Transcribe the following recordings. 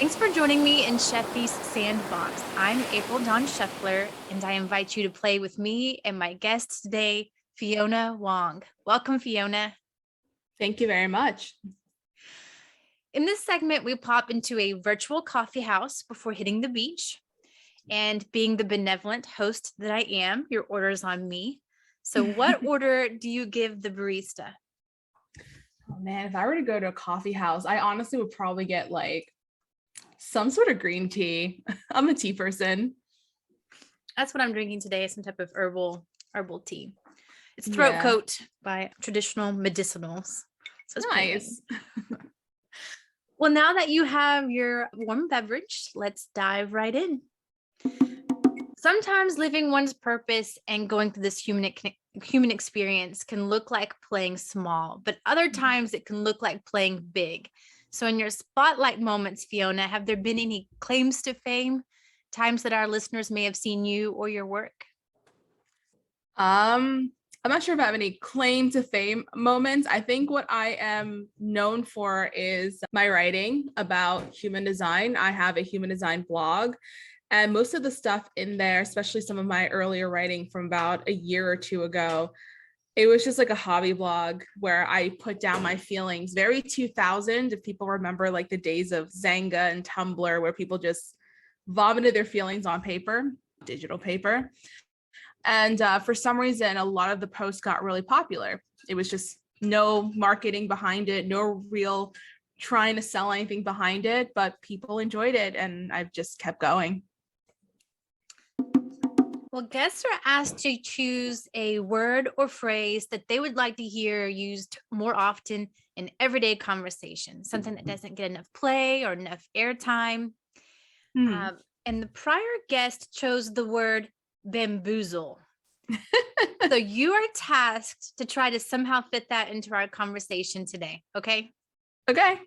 Thanks for joining me in Sheffy's Sandbox. I'm April Dawn Scheffler, and I invite you to play with me and my guest today, Fiona Wong. Welcome, Fiona. Thank you very much. In this segment, we pop into a virtual coffee house before hitting the beach. And being the benevolent host that I am, your order's on me. So what order do you give the barista? Oh man, if I were to go to a coffee house, I honestly would probably get like some sort of green tea. I'm a tea person. That's what I'm drinking today, some type of herbal tea. It's Throat Coat by Traditional Medicinals. So it's nice. Well, now that you have your warm beverage, let's dive right in. Sometimes living one's purpose and going through this human experience can look like playing small, but other times it can look like playing big. So in your spotlight moments, Fiona, have there been any claims to fame, times that our listeners may have seen you or your work? I'm not sure if I have any claim to fame moments. I think what I am known for is my writing about human design. I have a human design blog, and most of the stuff in there, especially some of my earlier writing from about a year or two ago, it was just like a hobby blog where I put down my feelings. Very 2000, if people remember like the days of Zanga and Tumblr, where people just vomited their feelings on paper, digital paper. And for some reason, a lot of the posts got really popular. It was just no marketing behind it, no real trying to sell anything behind it, but people enjoyed it, and I've just kept going. Well, guests are asked to choose a word or phrase that they would like to hear used more often in everyday conversation, something that doesn't get enough play or enough airtime. And the prior guest chose the word bamboozle. So you are tasked to try to somehow fit that into our conversation today, okay? Okay.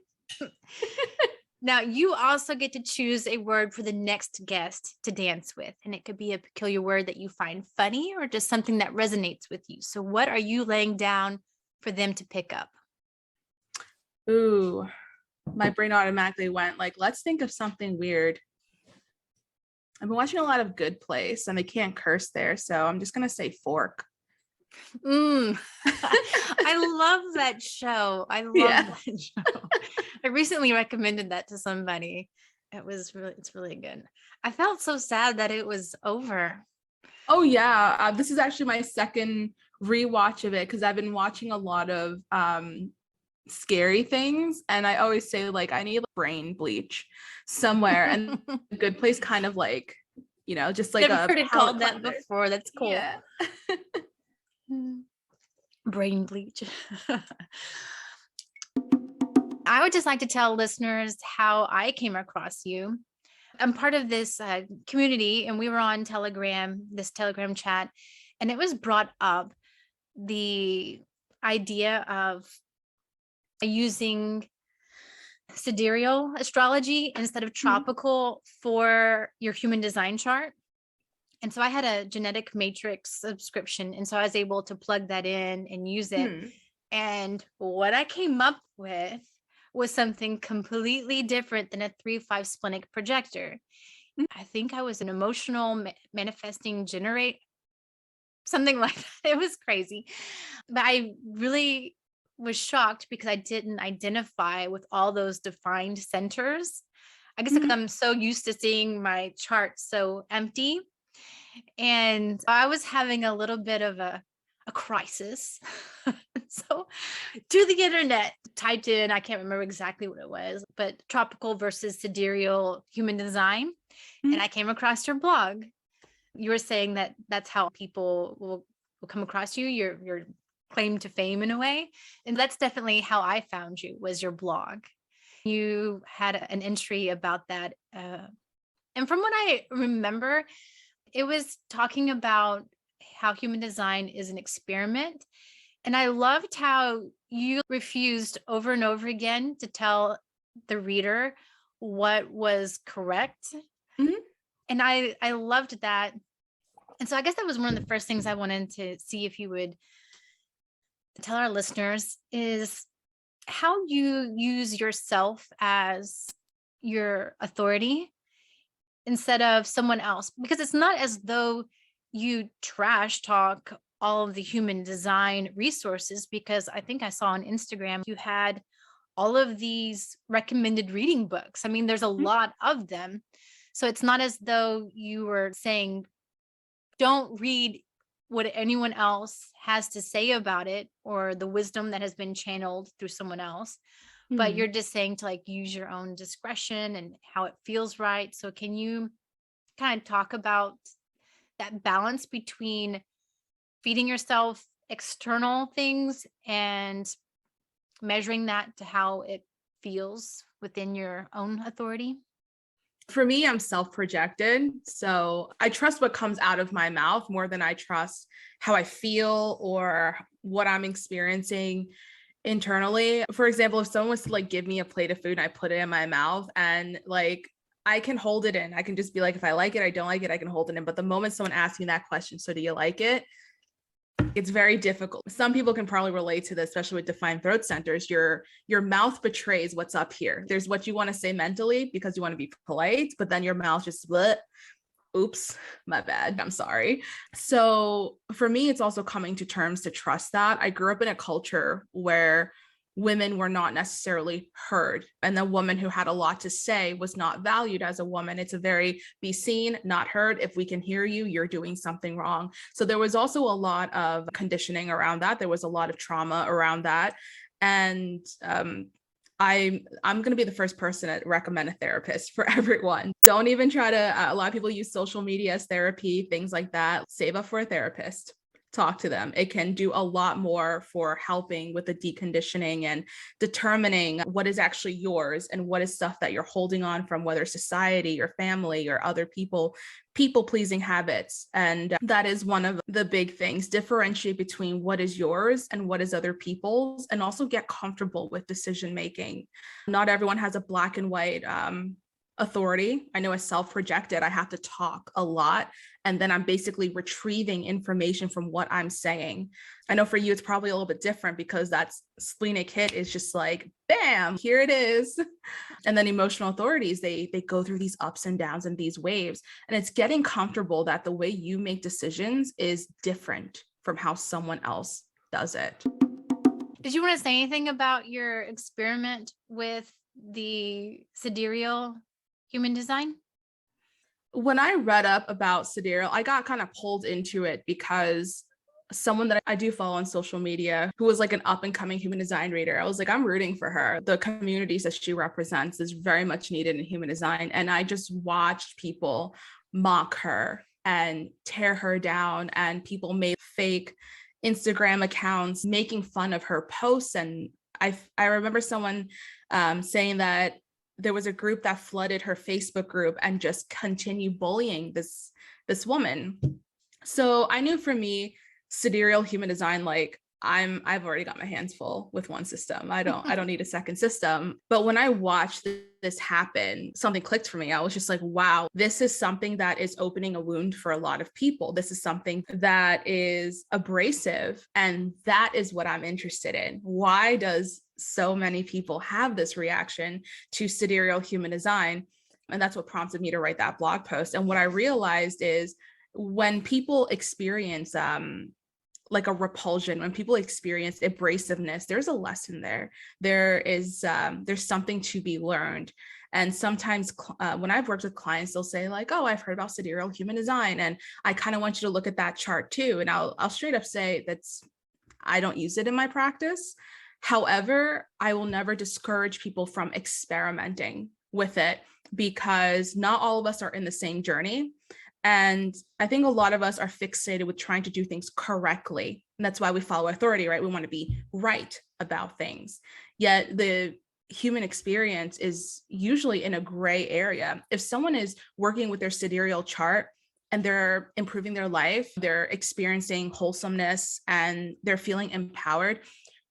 Now, you also get to choose a word for the next guest to dance with, and it could be a peculiar word that you find funny or just something that resonates with you. So what are you laying down for them to pick up? Ooh, my brain automatically went like, let's think of something weird. I've been watching a lot of Good Place, and they can't curse there, so I'm just going to say fork. I love that show. That show. I recently recommended that to somebody. It's really good. I felt so sad that it was over. Oh yeah, this is actually my second rewatch of it because I've been watching a lot of scary things, and I always say like I need brain bleach somewhere, and Good Place kind of like, just like Never heard it called that before. That's cool. Yeah. Brain bleach. I would just like to tell listeners how I came across you. I'm part of this community, and we were on this Telegram chat, and it was brought up the idea of using sidereal astrology instead of tropical for your human design chart. And so I had a genetic matrix subscription, and so I was able to plug that in and use it. And what I came up with was something completely different than a 3-5 splenic projector. I think I was an emotional manifesting generate, something like that. It was crazy. But I really was shocked because I didn't identify with all those defined centers. I guess because I'm so used to seeing my chart so empty. And I was having a little bit of a crisis. So to the internet, typed in, I can't remember exactly what it was, but tropical versus sidereal human design. And I came across your blog. You were saying that that's how people will come across you, your claim to fame in a way. And that's definitely how I found you, was your blog. You had an entry about that. And from what I remember, it was talking about how human design is an experiment. And I loved how you refused over and over again to tell the reader what was correct. And I loved that. And so I guess that was one of the first things I wanted to see if you would tell our listeners is how you use yourself as your authority instead of someone else, because it's not as though you trash talk all of the human design resources, because I think I saw on Instagram you had all of these recommended reading books. I mean, there's a lot of them. So it's not as though you were saying, don't read what anyone else has to say about it or the wisdom that has been channeled through someone else, but Mhm. you're just saying to like use your own discretion and how it feels right. So can you kind of talk about that balance between feeding yourself external things and measuring that to how it feels within your own authority? For me, I'm self-projected. So I trust what comes out of my mouth more than I trust how I feel or what I'm experiencing internally. For example, if someone was to like give me a plate of food and I put it in my mouth and like I can hold it in, I can just be like, if I like it, I don't like it, I can hold it in. But the moment someone asks me that question, so do you like it? It's very difficult. Some people can probably relate to this, especially with defined throat centers. Your mouth betrays what's up here. There's what you want to say mentally because you want to be polite, but then your mouth just bleh, oops, my bad, I'm sorry. So for me, it's also coming to terms to trust that. I grew up in a culture where women were not necessarily heard, and the woman who had a lot to say was not valued as a woman. It's a very be seen, not heard. If we can hear you, you're doing something wrong. So there was also a lot of conditioning around that. There was a lot of trauma around that. And I'm going to be the first person to recommend a therapist for everyone. Don't even try to, a lot of people use social media as therapy, things like that. Save up for a therapist. Talk to them. It can do a lot more for helping with the deconditioning and determining what is actually yours and what is stuff that you're holding on from, whether society or family or other people pleasing habits. And that is one of the big things. Differentiate between what is yours and what is other people's, and also get comfortable with decision making. Not everyone has a black and white authority. I know as self-projected, I have to talk a lot, and then I'm basically retrieving information from what I'm saying. I know for you, it's probably a little bit different because that splenic hit is just like, bam, here it is. And then emotional authorities, they go through these ups and downs and these waves. And it's getting comfortable that the way you make decisions is different from how someone else does it. Did you want to say anything about your experiment with the sidereal human design? When I read up about Sidereal, I got kind of pulled into it because someone that I do follow on social media who was like an up and coming human design reader, I was like, I'm rooting for her. The communities that she represents is very much needed in human design. And I just watched people mock her and tear her down, and people made fake Instagram accounts making fun of her posts. And I remember someone saying that there was a group that flooded her Facebook group and just continued bullying this woman. So I knew for me, sidereal human design, like I've already got my hands full with one system. I don't need a second system. But when I watched this happen, something clicked for me. I was just like, wow, this is something that is opening a wound for a lot of people. This is something that is abrasive, and that is what I'm interested in. Why does so many people have this reaction to sidereal human design? And that's what prompted me to write that blog post. And what I realized is when people experience like a repulsion, when people experience abrasiveness, there's a lesson there. There's something to be learned. And sometimes when I've worked with clients, they'll say like, oh, I've heard about sidereal human design, and I kind of want you to look at that chart too. And I'll straight up say I don't use it in my practice. However, I will never discourage people from experimenting with it, because not all of us are in the same journey. And I think a lot of us are fixated with trying to do things correctly. And that's why we follow authority, right? We want to be right about things. Yet the human experience is usually in a gray area. If someone is working with their sidereal chart and they're improving their life, they're experiencing wholesomeness, and they're feeling empowered,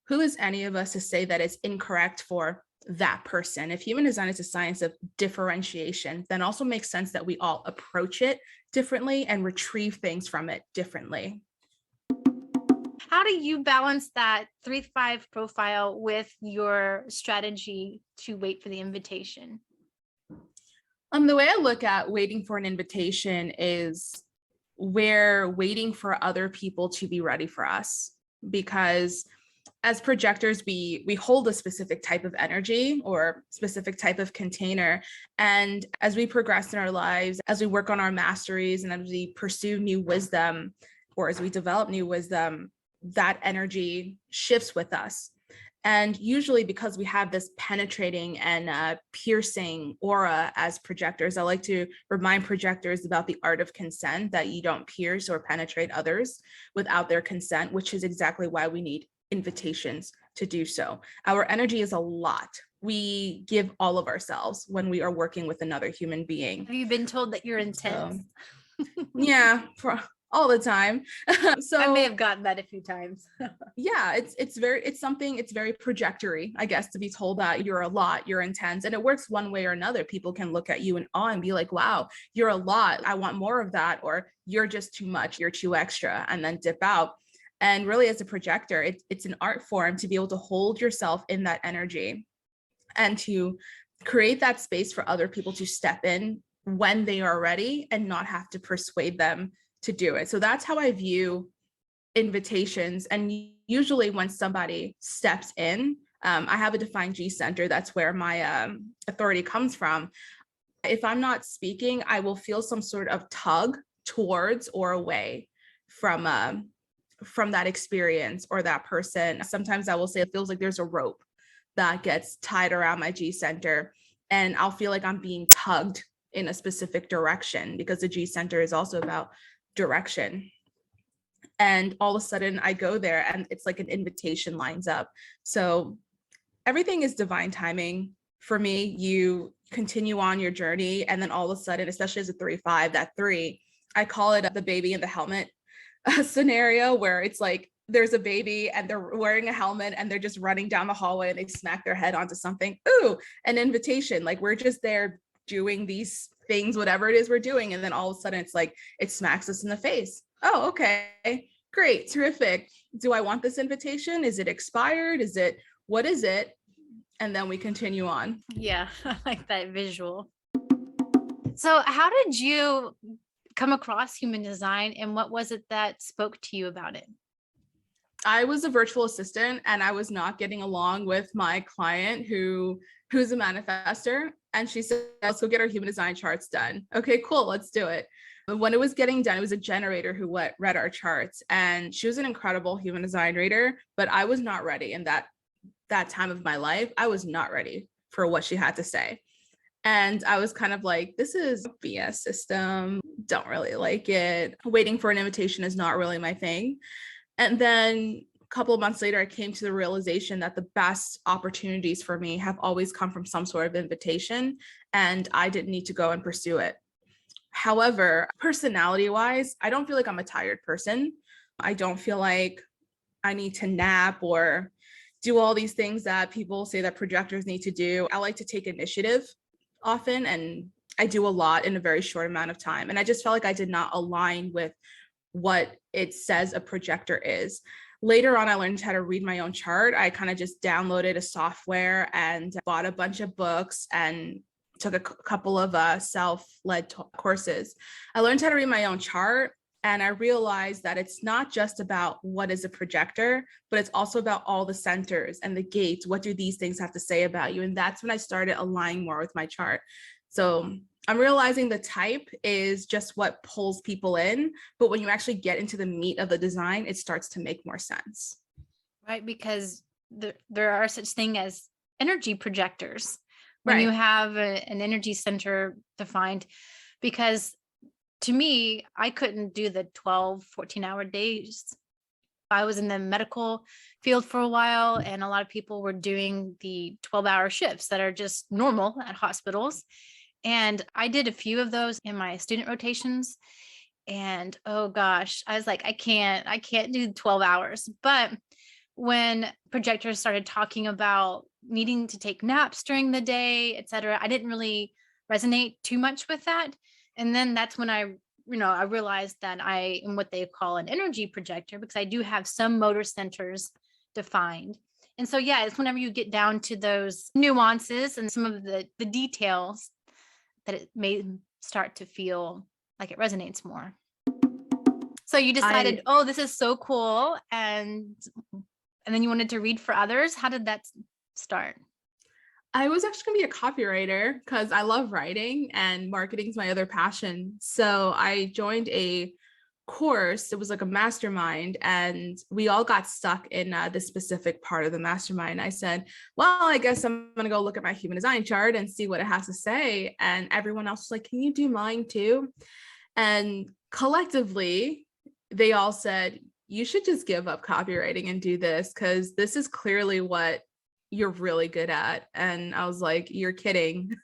who is any of us to say that it's incorrect for that person? If human design is a science of differentiation, then also makes sense that we all approach it differently and retrieve things from it differently. How do you balance that 3-5 profile with your strategy to wait for the invitation? The way I look at waiting for an invitation is we're waiting for other people to be ready for us, because as projectors, we hold a specific type of energy or specific type of container. And as we progress in our lives, as we work on our masteries and as we pursue new wisdom, or as we develop new wisdom, that energy shifts with us. And usually because we have this penetrating and piercing aura as projectors, I like to remind projectors about the art of consent, that you don't pierce or penetrate others without their consent, which is exactly why we need invitations to do so. Our energy is a lot. We give all of ourselves when we are working with another human being. Have you been told that you're intense? Yeah, for all the time. So I may have gotten that a few times. yeah, it's very projectory, I guess, to be told that you're a lot, you're intense. And it works one way or another. People can look at you in awe and be like, wow, you're a lot, I want more of that, or you're just too much, you're too extra, and then dip out. And really, as a projector, it's an art form to be able to hold yourself in that energy and to create that space for other people to step in when they are ready and not have to persuade them to do it. So that's how I view invitations. And usually when somebody steps in, I have a defined G center. That's where my authority comes from. If I'm not speaking, I will feel some sort of tug towards or away from that experience or that person. Sometimes I will say it feels like there's a rope that gets tied around my G center, and I'll feel like I'm being tugged in a specific direction, because the G center is also about direction. And all of a sudden I go there and it's like an invitation lines up. So everything is divine timing for me. You continue on your journey, and then all of a sudden, especially as a 3-5, that 3, I call it the baby in the helmet scenario, where it's like there's a baby and they're wearing a helmet and they're just running down the hallway and they smack their head onto something. Ooh, an invitation. Like, we're just there doing these things, whatever it is we're doing. And then all of a sudden it's like, it smacks us in the face. Oh, okay, great, terrific. Do I want this invitation? Is it expired? What is it? And then we continue on. Yeah, I like that visual. So how did you come across human design, and what was it that spoke to you about it? I was a virtual assistant and I was not getting along with my client who's a manifester. And she said, let's go get our human design charts done. Okay, cool, let's do it. But when it was getting done, it was a generator who read our charts, and she was an incredible human design reader, but I was not ready in that time of my life. I was not ready for what she had to say. And I was kind of like, this is a BS system. Don't really like it. Waiting for an invitation is not really my thing. And then a couple of months later, I came to the realization that the best opportunities for me have always come from some sort of invitation, and I didn't need to go and pursue it. However, personality-wise, I don't feel like I'm a tired person. I don't feel like I need to nap or do all these things that people say that projectors need to do. I like to take initiative often, and I do a lot in a very short amount of time. And I just felt like I did not align with what it says a projector is. Later on, I learned how to read my own chart. I kind of just downloaded a software and bought a bunch of books and took a couple of self-led courses. I learned how to read my own chart, and I realized that it's not just about what is a projector, but it's also about all the centers and the gates. What do these things have to say about you? And that's when I started aligning more with my chart. So I'm realizing the type is just what pulls people in, but when you actually get into the meat of the design, it starts to make more sense. Right, because there are such thing as energy projectors when you Right. have an energy center defined, because to me, I couldn't do the 12, 14-hour days. I was in the medical field for a while, and a lot of people were doing the 12-hour shifts that are just normal at hospitals. And I did a few of those in my student rotations. And oh gosh, I was like, I can't do 12 hours. But when projectors started talking about needing to take naps during the day, et cetera, I didn't really resonate too much with that. And then that's when I realized that I am what they call an energy projector, because I do have some motor centers defined. And so, yeah, it's whenever you get down to those nuances and some of the details that it may start to feel like it resonates more. So you decided, oh, this is so cool. And then you wanted to read for others. How did that start? I was actually going to be a copywriter because I love writing and marketing is my other passion. So I joined a course. It was like a mastermind, and we all got stuck in this specific part of the mastermind. I said, well, I guess I'm going to go look at my human design chart and see what it has to say. And everyone else was like, can you do mine too? And collectively, they all said, you should just give up copywriting and do this because this is clearly what you're really good at. And I was like, you're kidding.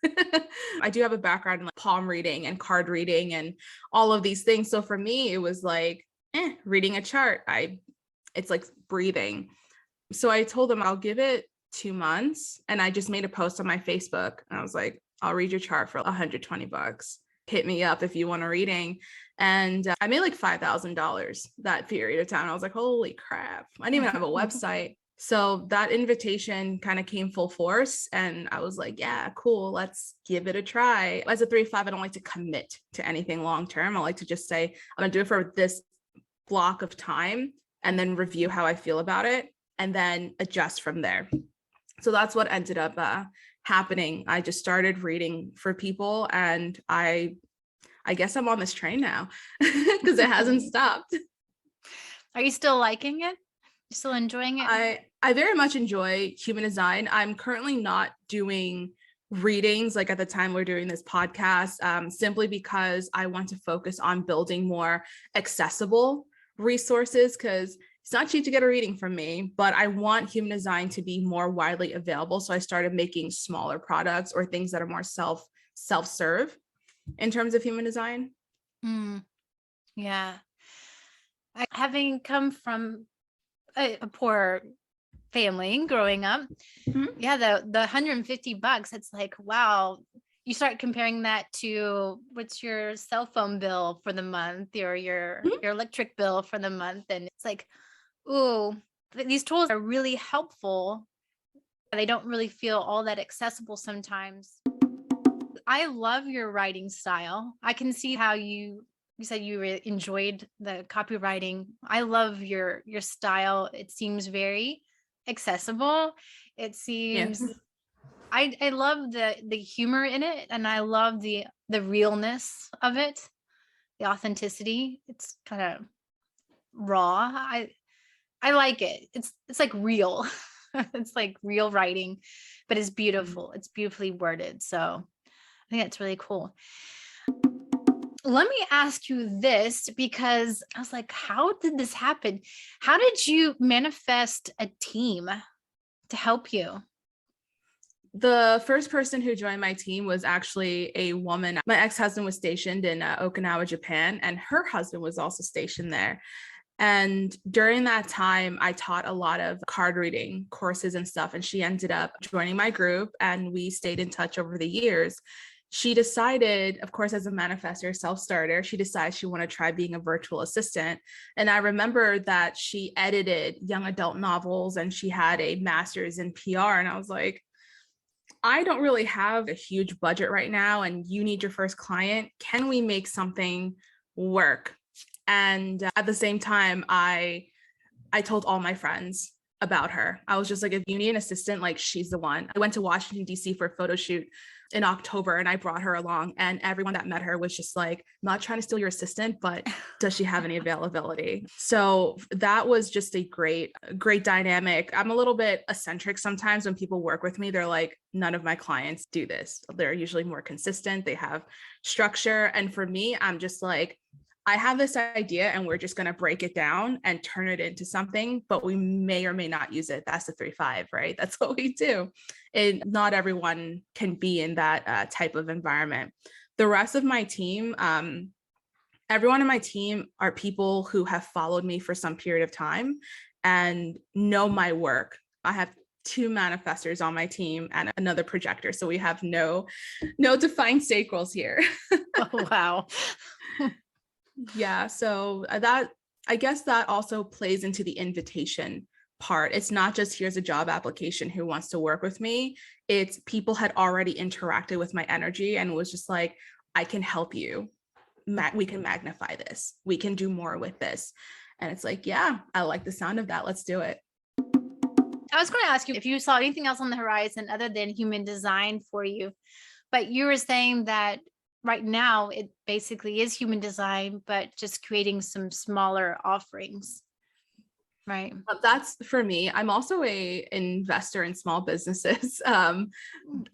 I do have a background in like palm reading and card reading and all of these things. So for me, it was like, reading a chart. It's like breathing. So I told them I'll give it 2 months. And I just made a post on my Facebook. And I was like, I'll read your chart for $120. Hit me up if you want a reading. And I made like $5,000 that period of time. I was like, holy crap. I didn't even have a website. So that invitation kind of came full force. And I was like, yeah, cool. Let's give it a try. As a 3-5, I don't like to commit to anything long-term. I like to just say, I'm going to do it for this block of time and then review how I feel about it and then adjust from there. So that's what ended up happening. I just started reading for people, and I guess I'm on this train now because it hasn't stopped. Are you still liking it? You still enjoying it? I very much enjoy human design. I'm currently not doing readings like at the time we're doing this podcast, simply because I want to focus on building more accessible resources, because it's not cheap to get a reading from me, but I want human design to be more widely available. So I started making smaller products or things that are more self-serve in terms of human design. Yeah. Having come from a poor family growing up, yeah, the $150, it's like, wow. You start comparing that to what's your cell phone bill for the month or your electric bill for the month, and it's like, ooh, these tools are really helpful. They don't really feel all that accessible sometimes. I love your writing style. I can see how you said you really enjoyed the copywriting. I love your style. It seems very accessible. It seems I love the humor in it, and I love the realness of it, the authenticity. It's kind of raw. I like it. It's like real. It's like real writing, but it's beautiful. It's beautifully worded. So I think that's really cool. Let me ask you this, because I was like, how did this happen? How did you manifest a team to help you? The first person who joined my team was actually a woman. My ex-husband was stationed in Okinawa, Japan, and her husband was also stationed there. And during that time, I taught a lot of card reading courses and stuff, and she ended up joining my group, and we stayed in touch over the years. She decided, of course, as a manifestor, self-starter, she decided she wanted to try being a virtual assistant. And I remember that she edited young adult novels and she had a master's in PR. And I was like, I don't really have a huge budget right now, and you need your first client. Can we make something work? And at the same time, I told all my friends about her. I was just like, if you need an assistant, like, she's the one. I went to Washington, D.C. for a photo shoot in October, and I brought her along, and everyone that met her was just like, I'm not trying to steal your assistant, but does she have any availability? So that was just a great dynamic. I'm a little bit eccentric sometimes. When people work with me, they're like, none of my clients do this. They're usually more consistent. They have structure. And for me, I'm just like, I have this idea and we're just going to break it down and turn it into something, but we may or may not use it. That's the 3-5, right? That's what we do. And not everyone can be in that type of environment. The rest of my team, everyone in my team are people who have followed me for some period of time and know my work. I have 2 manifestors on my team and another projector. So we have no defined sacrals here. Oh, wow. Yeah, so that, I guess that also plays into the invitation part. It's not just here's a job application who wants to work with me. It's people had already interacted with my energy and was just like, I can help you. We can magnify this. We can do more with this. And it's like, yeah, I like the sound of that. Let's do it. I was going to ask you if you saw anything else on the horizon other than human design for you, but you were saying that right now it basically is human design, but just creating some smaller offerings. Right. That's for me. I'm also a investor in small businesses.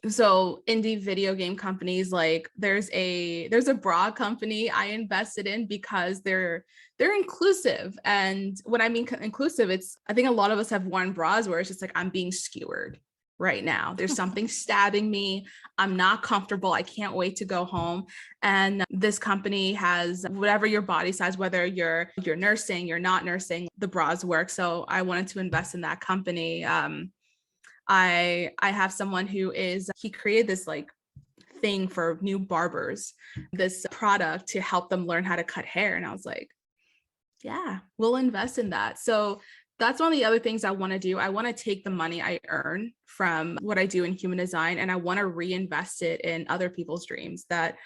So indie video game companies, like there's a bra company I invested in because they're inclusive. And when I mean inclusive, I think a lot of us have worn bras where it's just like, I'm being skewered right now. There's something stabbing me. I'm not comfortable. I can't wait to go home. And this company has whatever your body size, whether you're nursing, you're not nursing, the bras work. So I wanted to invest in that company. I have someone he created this like thing for new barbers, this product to help them learn how to cut hair. And I was like, yeah, we'll invest in that. So that's one of the other things I want to do. I want to take the money I earn from what I do in human design, and I want to reinvest it in other people's dreams that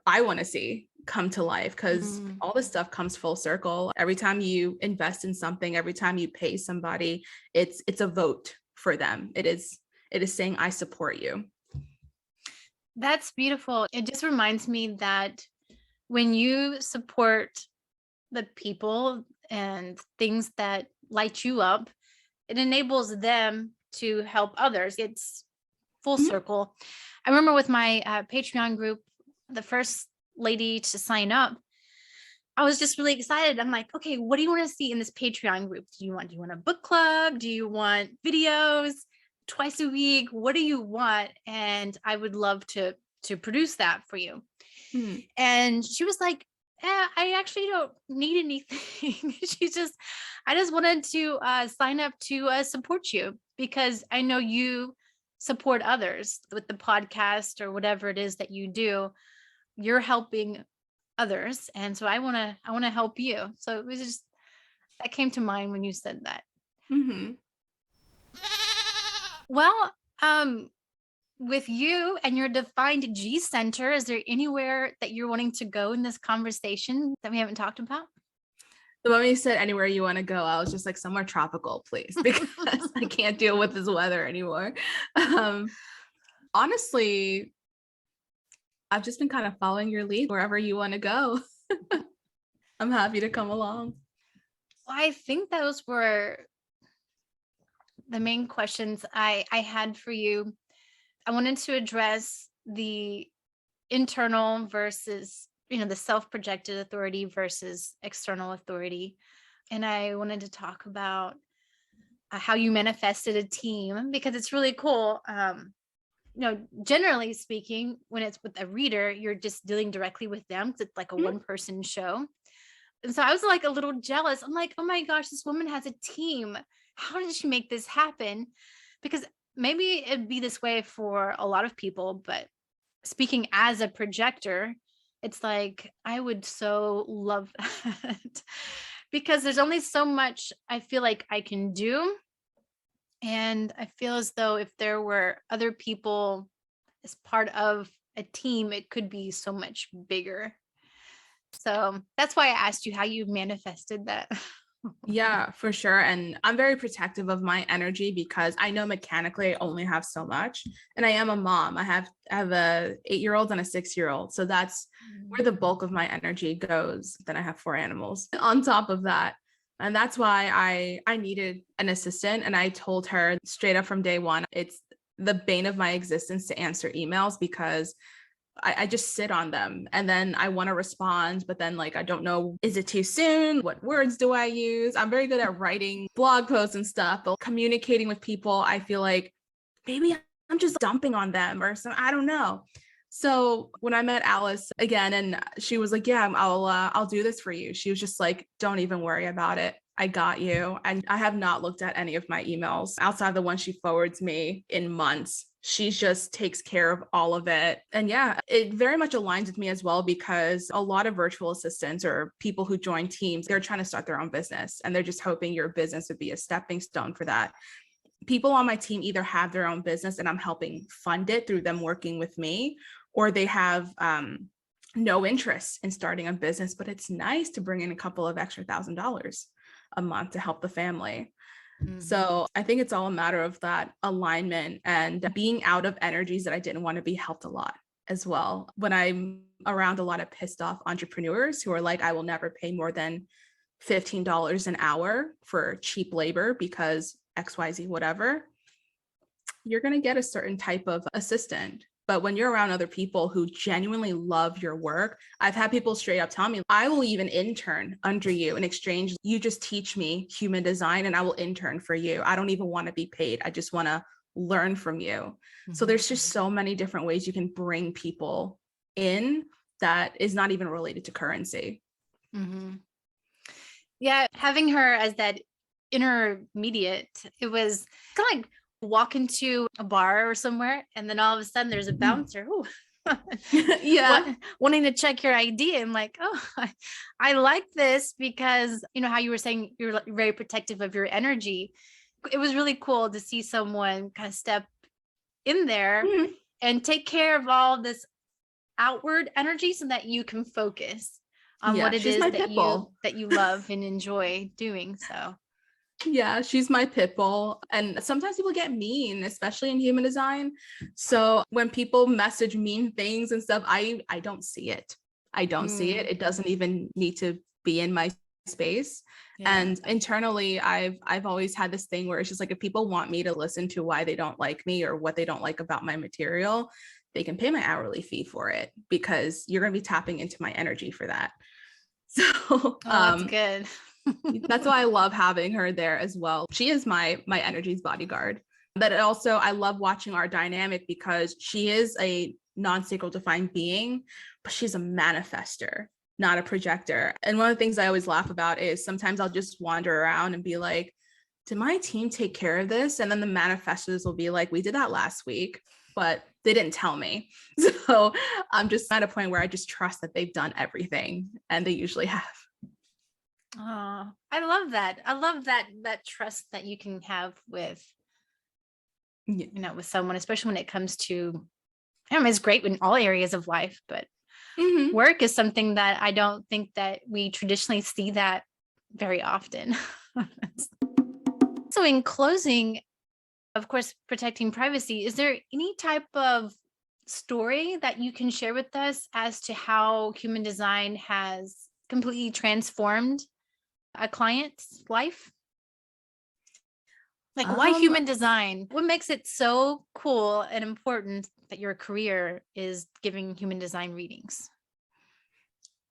I want to see come to life, because all this stuff comes full circle. Every time you invest in something, every time you pay somebody, it's a vote for them. It is saying, I support you. That's beautiful. It just reminds me that when you support the people and things that light you up, it enables them to help others. It's full circle. I remember with my Patreon group, the first lady to sign up, I was just really excited. I'm like, okay, what do you want to see in this Patreon group? Do you want a book club? Do you want videos twice a week? What do you want? And I would love to produce that for you. And she was like, I actually don't need anything. I just wanted to sign up to support you, because I know you support others with the podcast or whatever it is that you do. You're helping others. And so I want to help you. So it was just, that came to mind when you said that. Well, with you and your defined G center, is there anywhere that you're wanting to go in this conversation that we haven't talked about? The moment you said anywhere you want to go, I was just like, somewhere tropical, please, because I can't deal with this weather anymore. Honestly, I've just been kind of following your lead wherever you want to go. I'm happy to come along. Well, I think those were the main questions I had for you. I wanted to address the internal versus, the self-projected authority versus external authority. And I wanted to talk about how you manifested a team, because it's really cool. Generally speaking, when it's with a reader, you're just dealing directly with them, because it's like a one-person show. And so I was like a little jealous. I'm like, oh my gosh, this woman has a team. How did she make this happen? Because maybe it'd be this way for a lot of people, but speaking as a projector, it's like, I would so love that because there's only so much I feel like I can do. And I feel as though if there were other people as part of a team, it could be so much bigger. So that's why I asked you how you manifested that. Yeah, for sure. And I'm very protective of my energy because I know mechanically I only have so much. And I am a mom. I have a 8-year-old and a 6-year-old. So that's where the bulk of my energy goes. Then I have 4 animals on top of that. And that's why I needed an assistant. And I told her straight up from day one, it's the bane of my existence to answer emails because I just sit on them and then I want to respond, but then I don't know, is it too soon? What words do I use? I'm very good at writing blog posts and stuff, but communicating with people, I feel like maybe I'm just dumping on them or something. I don't know. So when I met Alice again, and she was like, yeah, I'll do this for you. She was just like, don't even worry about it. I got you. And I have not looked at any of my emails outside the one she forwards me in months. She just takes care of all of it. And yeah, it very much aligns with me as well, because a lot of virtual assistants or people who join teams, they're trying to start their own business and they're just hoping your business would be a stepping stone for that. People on my team either have their own business and I'm helping fund it through them working with me, or they have no interest in starting a business, but it's nice to bring in a couple of extra $1,000 a month to help the family. Mhm. So I think it's all a matter of that alignment, and being out of energies that I didn't want to be helped a lot as well. When I'm around a lot of pissed off entrepreneurs who are like, I will never pay more than $15 an hour for cheap labor because XYZ, whatever, you're going to get a certain type of assistant. But when you're around other people who genuinely love your work, I've had people straight up tell me, I will even intern under you in exchange. You just teach me human design and I will intern for you. I don't even want to be paid. I just want to learn from you. Mm-hmm. So there's just so many different ways you can bring people in that is not even related to currency. Mm-hmm. Yeah, having her as that intermediate, it was kind of like walk into a bar or somewhere and then all of a sudden there's a bouncer yeah, wanting to check your ID. I'm like, oh, I like this, because you know how you were saying you're very protective of your energy. It was really cool to see someone kind of step in there and take care of all this outward energy so that you can focus on what it is that you love and enjoy doing. So yeah, she's my pit bull. And sometimes people get mean, especially in human design. So when people message mean things and stuff, I don't see it. I don't see it. It doesn't even need to be in my space. Yeah. And internally, I've always had this thing where it's just like, if people want me to listen to why they don't like me or what they don't like about my material, they can pay my hourly fee for it, because you're going to be tapping into my energy for that. So that's good. That's why I love having her there as well. She is my energy's bodyguard. But also, I love watching our dynamic because she is a non-sacral defined being, but she's a manifester, not a projector. And one of the things I always laugh about is sometimes I'll just wander around and be like, did my team take care of this? And then the manifestors will be like, we did that last week, but they didn't tell me. So I'm just at a point where I just trust that they've done everything, and they usually have. Oh, I love that. I love that trust that you can have with, with someone, especially when it comes to, it's great in all areas of life, but work is something that I don't think that we traditionally see that very often. So in closing, of course, protecting privacy, is there any type of story that you can share with us as to how human design has completely transformed a client's life? Like, why human design? What makes it so cool and important that your career is giving human design readings?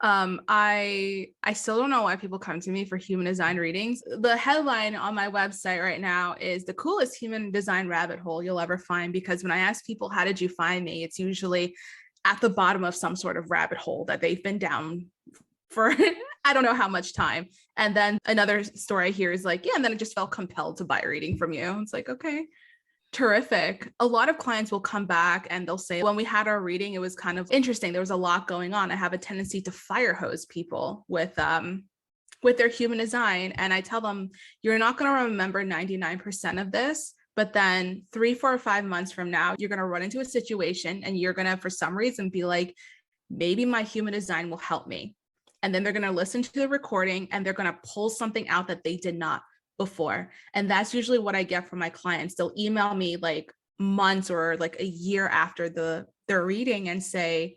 I still don't know why people come to me for human design readings. The headline on my website right now is the coolest human design rabbit hole you'll ever find, because when I ask people, how did you find me? It's usually at the bottom of some sort of rabbit hole that they've been down for I don't know how much time. And then another story I hear is like, yeah, and then I just felt compelled to buy a reading from you. It's like, okay, terrific. A lot of clients will come back and they'll say, when we had our reading, it was kind of interesting. There was a lot going on. I have a tendency to fire hose people with their human design. And I tell them, you're not going to remember 99% of this, but then 3, 4, or 5 months from now, you're going to run into a situation and you're going to, for some reason, be like, maybe my human design will help me. And then they're going to listen to the recording and they're going to pull something out that they did not before. And that's usually what I get from my clients. They'll email me like months or like a year after their reading and say,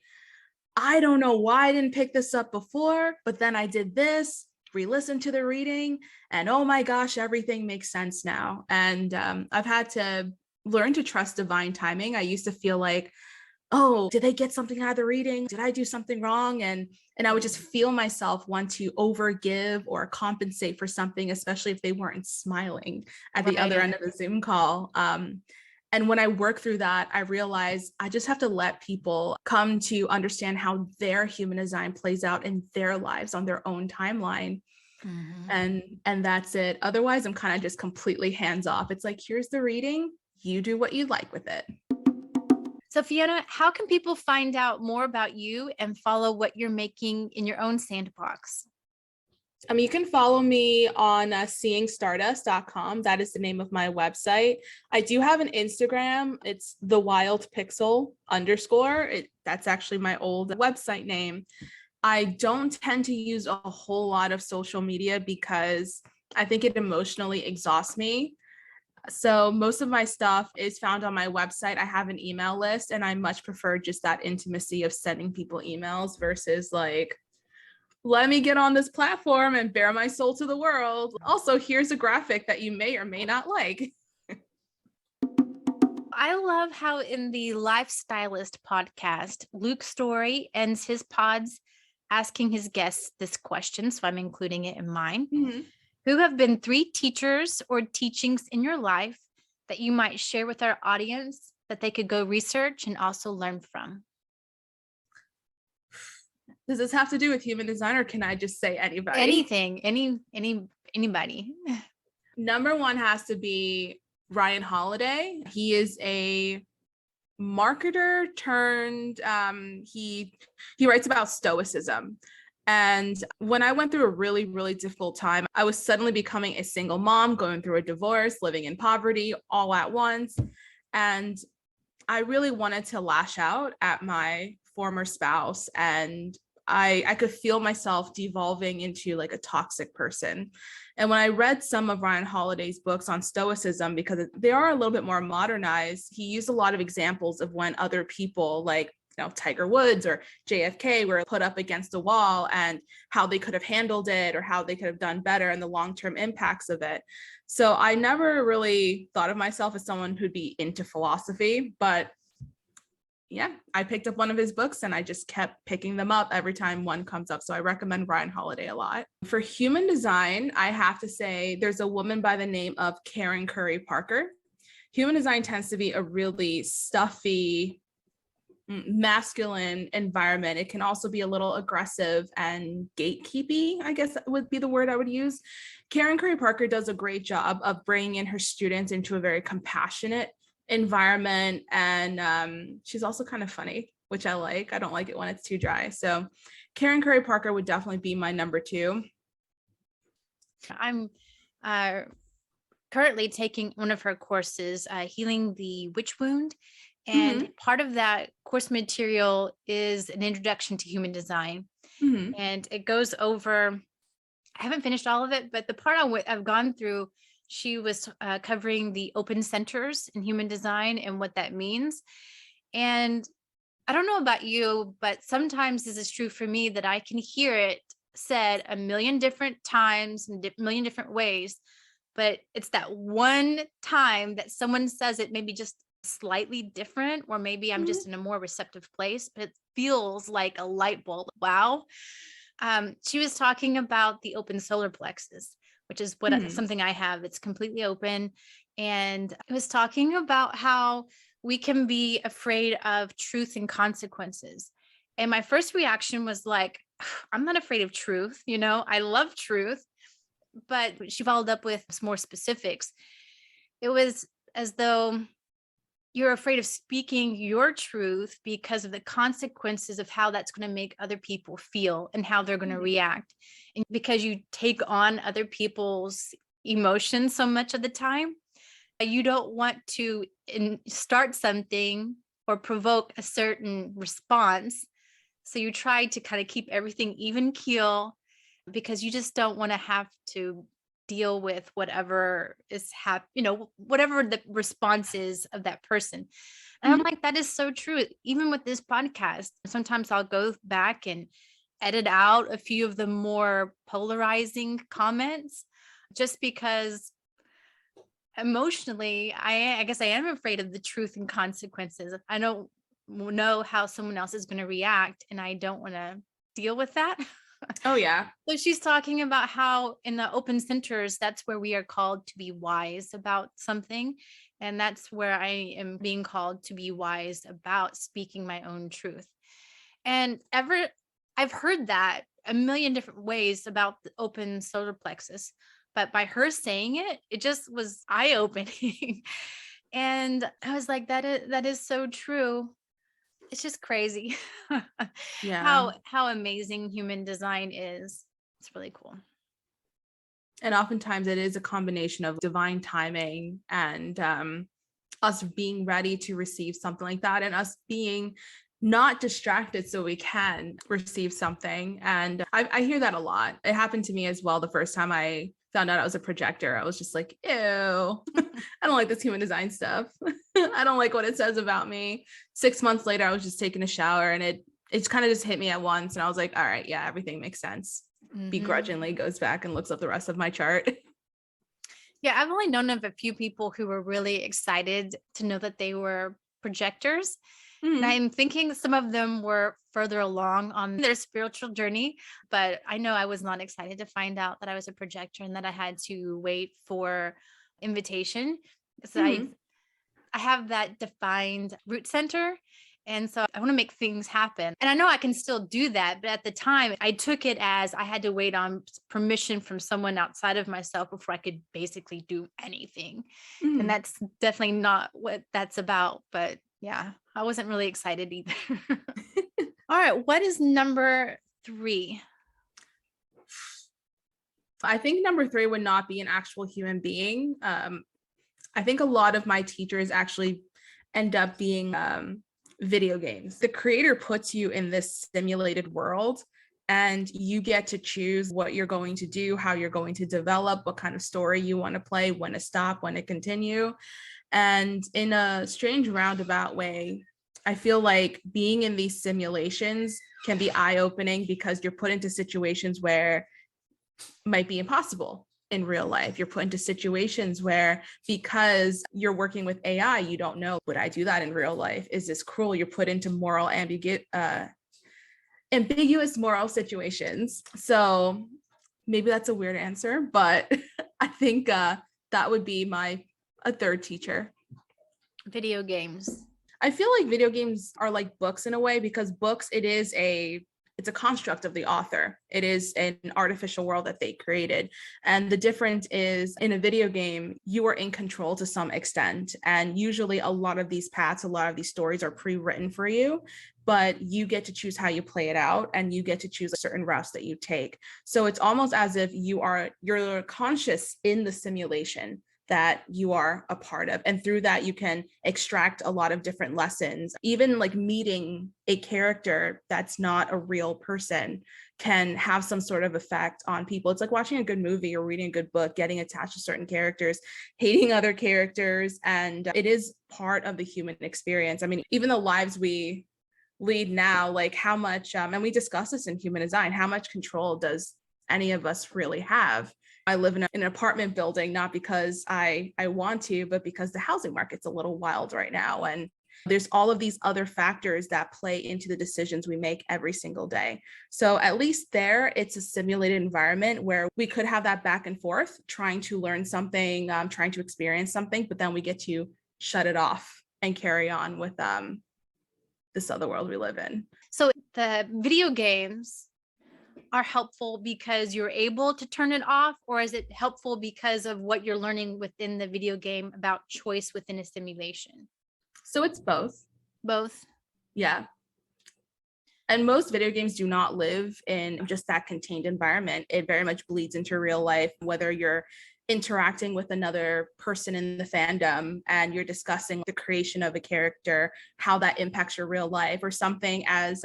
I don't know why I didn't pick this up before, but then I did this, re-listened to the reading, and oh my gosh, everything makes sense now. And I've had to learn to trust divine timing. I used to feel like, oh, did they get something out of the reading? Did I do something wrong? And I would just feel myself want to overgive or compensate for something, especially if they weren't smiling at the other end of the Zoom call. And when I work through that, I realize I just have to let people come to understand how their human design plays out in their lives on their own timeline. Mhm. And that's it. Otherwise, I'm kind of just completely hands off. It's like, here's the reading, you do what you like with it. So, Fiona, how can people find out more about you and follow what you're making in your own sandbox? You can follow me on seeingstardust.com. That is the name of my website. I do have an Instagram. It's the wild pixel underscore. That's actually my old website name. I don't tend to use a whole lot of social media because I think it emotionally exhausts me. So most of my stuff is found on my website. I have an email list, and I much prefer just that intimacy of sending people emails versus like, let me get on this platform and bare my soul to the world. Also, here's a graphic that you may or may not like. I love how in the Lifestylist podcast, Luke Story ends his pods asking his guests this question. So I'm including it in mine. Mhm. Who have been 3 teachers or teachings in your life that you might share with our audience that they could go research and also learn from? Does this have to do with human design, or can I just say anybody? Anything, anybody. Number one has to be Ryan Holiday. He is a marketer turned he writes about stoicism. And when I went through a really, really difficult time, I was suddenly becoming a single mom, going through a divorce, living in poverty all at once. And I really wanted to lash out at my former spouse, and I could feel myself devolving into like a toxic person. And when I read some of Ryan Holiday's books on stoicism, because they are a little bit more modernized, he used a lot of examples of when other people like Tiger Woods or JFK were put up against a wall and how they could have handled it or how they could have done better and the long-term impacts of it. So I never really thought of myself as someone who'd be into philosophy, but yeah, I picked up one of his books and I just kept picking them up every time one comes up. So I recommend Ryan Holiday a lot. For human design, I have to say there's a woman by the name of Karen Curry Parker. Human design tends to be a really stuffy, masculine environment. It can also be a little aggressive and gatekeepy, I guess would be the word I would use. Karen Curry Parker does a great job of bringing in her students into a very compassionate environment. And she's also kind of funny, which I like. I don't like it when it's too dry. So Karen Curry Parker would definitely be my number 2. I'm currently taking one of her courses, Healing the Witch Wound. And Mm-hmm. part of that course material is an introduction to human design. Mm-hmm. And it goes over, I haven't finished all of it, but the part I've gone through, she was covering the open centers in human design and what that means. And I don't know about you, but sometimes this is true for me that I can hear it said a million different times in a million different ways, but it's that one time that someone says it maybe just slightly different, or maybe I'm just in a more receptive place, but it feels like a light bulb. Wow. She was talking about the open solar plexus, which is Mm-hmm. something I have. It's completely open. And it was talking about how we can be afraid of truth and consequences. And my first reaction was like, I'm not afraid of truth. I love truth. But she followed up with some more specifics. It was as though you're afraid of speaking your truth because of the consequences of how that's going to make other people feel and how they're going to react. And because you take on other people's emotions so much of the time, you don't want to start something or provoke a certain response. So you try to kind of keep everything even keel because you just don't want to have to deal with whatever is whatever the response is of that person. And I'm Mm-hmm. like, that is so true. Even with this podcast, sometimes I'll go back and edit out a few of the more polarizing comments just because emotionally, I guess I am afraid of the truth and consequences. I don't know how someone else is going to react, and I don't want to deal with that. Oh yeah. So she's talking about how in the open centers, that's where we are called to be wise about something. And that's where I am being called to be wise about speaking my own truth. And I've heard that a million different ways about the open solar plexus. But by her saying it, it just was eye-opening. And I was like, that is so true. It's just crazy Yeah. how amazing human design is. It's really cool. And oftentimes it is a combination of divine timing and us being ready to receive something like that, and us being not distracted so we can receive something. And I hear that a lot. It happened to me as well. The first time I found out I was a projector, I was just like, ew, I don't like this human design stuff. I don't like what it says about me. 6 months later, I was just taking a shower, and it kind of just hit me at once. And I was like, all right, yeah, everything makes sense. Begrudgingly goes back and looks up the rest of my chart. Yeah, I've only known of a few people who were really excited to know that they were projectors. And I'm thinking some of them were further along on their spiritual journey, but I know I was not excited to find out that I was a projector and that I had to wait for invitation. So I have that defined root center. And so I want to make things happen. And I know I can still do that. But at the time, I took it as I had to wait on permission from someone outside of myself before I could basically do anything. And that's definitely not what that's about. But yeah, I wasn't really excited either. All right. What is number 3? I think number 3 would not be an actual human being. I think a lot of my teachers actually end up being video games. The creator puts you in this simulated world, and you get to choose what you're going to do, how you're going to develop, what kind of story you want to play, when to stop, when to continue. And in a strange roundabout way, I feel like being in these simulations can be eye-opening because you're put into situations where it might be impossible in real life. You're put into situations where, because you're working with AI, you don't know, would I do that in real life? Is this cruel? You're put into moral ambiguous moral situations. So maybe that's a weird answer, but I think that would be a third teacher. Video games. I feel like video games are like books in a way, because books, it's a construct of the author. It is an artificial world that they created. And the difference is, in a video game, you are in control to some extent. And usually a lot of these paths, a lot of these stories are pre-written for you, but you get to choose how you play it out, and you get to choose certain routes that you take. So it's almost as if you're conscious in the simulation that you are a part of. And through that, you can extract a lot of different lessons. Even like meeting a character that's not a real person can have some sort of effect on people. It's like watching a good movie or reading a good book, getting attached to certain characters, hating other characters. And it is part of the human experience. I mean, even the lives we lead now, like how much, and we discuss this in human design, how much control does any of us really have? I live in an apartment building, not because I want to, but because the housing market's a little wild right now. And there's all of these other factors that play into the decisions we make every single day. So at least there, it's a simulated environment where we could have that back and forth, trying to learn something, trying to experience something, but then we get to shut it off and carry on with this other world we live in. So the video games are helpful because you're able to turn it off, or is it helpful because of what you're learning within the video game about choice within a simulation? So it's both. Both. Yeah. And most video games do not live in just that contained environment. It very much bleeds into real life, whether you're interacting with another person in the fandom and you're discussing the creation of a character, how that impacts your real life, or something as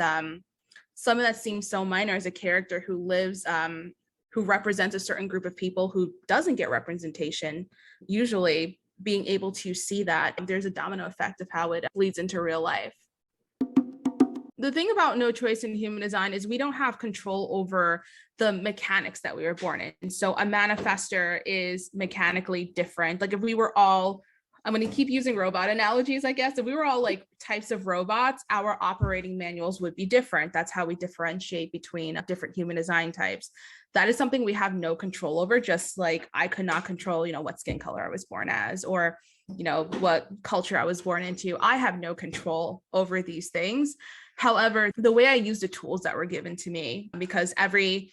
something that seems so minor as a character who lives, who represents a certain group of people who doesn't get representation, usually being able to see that there's a domino effect of how it bleeds into real life. The thing about no choice in human design is we don't have control over the mechanics that we were born in. So a manifestor is mechanically different. Like if we were all, I'm going to keep using robot analogies, I guess. If we were all like types of robots, our operating manuals would be different. That's how we differentiate between different human design types. That is something we have no control over, just like I could not control, what skin color I was born as, or, what culture I was born into. I have no control over these things. However, the way I use the tools that were given to me, because every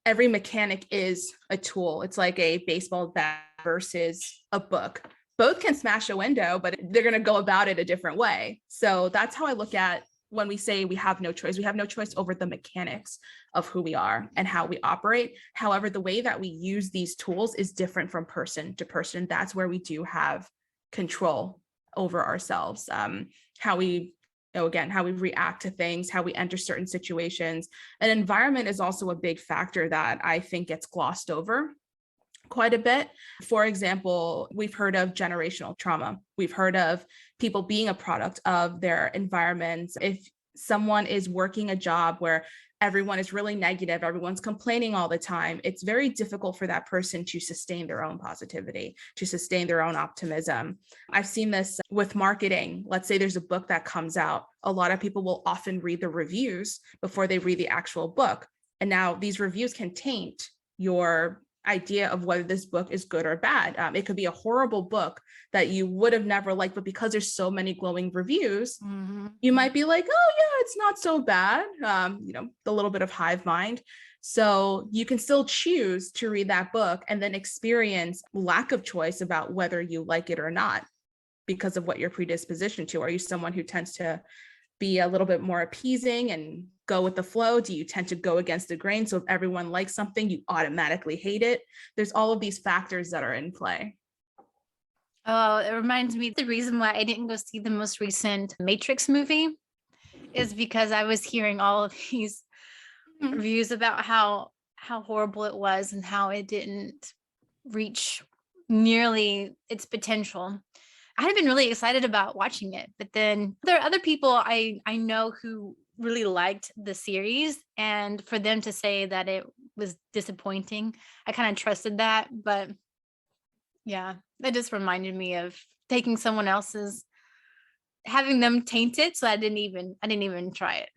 mechanic is a tool. It's like a baseball bat versus a book. Both can smash a window, but they're going to go about it a different way. So that's how I look at when we say we have no choice. We have no choice over the mechanics of who we are and how we operate. However, the way that we use these tools is different from person to person. That's where we do have control over ourselves. How we again, how we react to things, how we enter certain situations. And environment is also a big factor that I think gets glossed over quite a bit. For example, we've heard of generational trauma. We've heard of people being a product of their environments. If someone is working a job where everyone is really negative, everyone's complaining all the time, it's very difficult for that person to sustain their own positivity, to sustain their own optimism. I've seen this with marketing. Let's say there's a book that comes out. A lot of people will often read the reviews before they read the actual book. And now these reviews can taint your idea of whether this book is good or bad. It could be a horrible book that you would have never liked, but because there's so many glowing reviews, you might be like, oh yeah, it's not so bad. The little bit of hive mind. So you can still choose to read that book and then experience lack of choice about whether you like it or not because of what you're predispositioned to. Are you someone who tends to be a little bit more appeasing and go with the flow? Do you tend to go against the grain? So if everyone likes something, you automatically hate it. There's all of these factors that are in play. Oh, it reminds me, the reason why I didn't go see the most recent Matrix movie is because I was hearing all of these reviews about how horrible it was and how it didn't reach nearly its potential. I had been really excited about watching it, but then there are other people I know who really liked the series, and for them to say that it was disappointing, I kind of trusted that. But yeah, that just reminded me of taking someone else's, having them taint it, so I didn't even try it.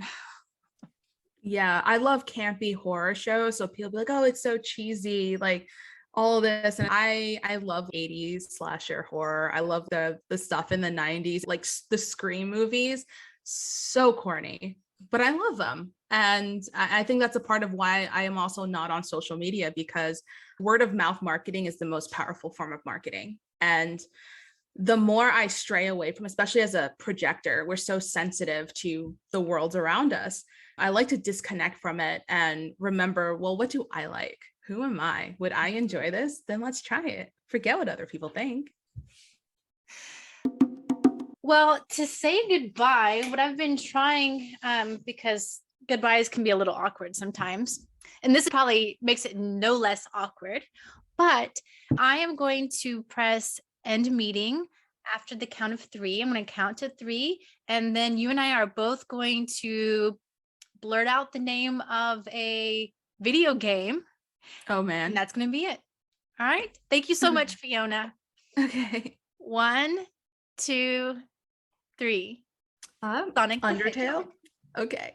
Yeah, I love campy horror shows. So people be like, oh, it's so cheesy, like all of this. And I love 80s slasher horror. I love the stuff in the 90s, like the Scream movies. So corny, but I love them. And I think that's a part of why I am also not on social media, because word of mouth marketing is the most powerful form of marketing. And the more I stray away from, especially as a projector, we're so sensitive to the world around us. I like to disconnect from it and remember, well, what do I like? Who am I? Would I enjoy this? Then let's try it. Forget what other people think. Well, to say goodbye, what I've been trying, because goodbyes can be a little awkward sometimes, and this probably makes it no less awkward, but I am going to press end meeting after the count of 3. I'm going to count to 3, and then you and I are both going to blurt out the name of a video game. Oh man. And that's going to be it. All right. Thank you so much, Fiona. Okay. 1, 2, 3. Sonic Undertale. Okay.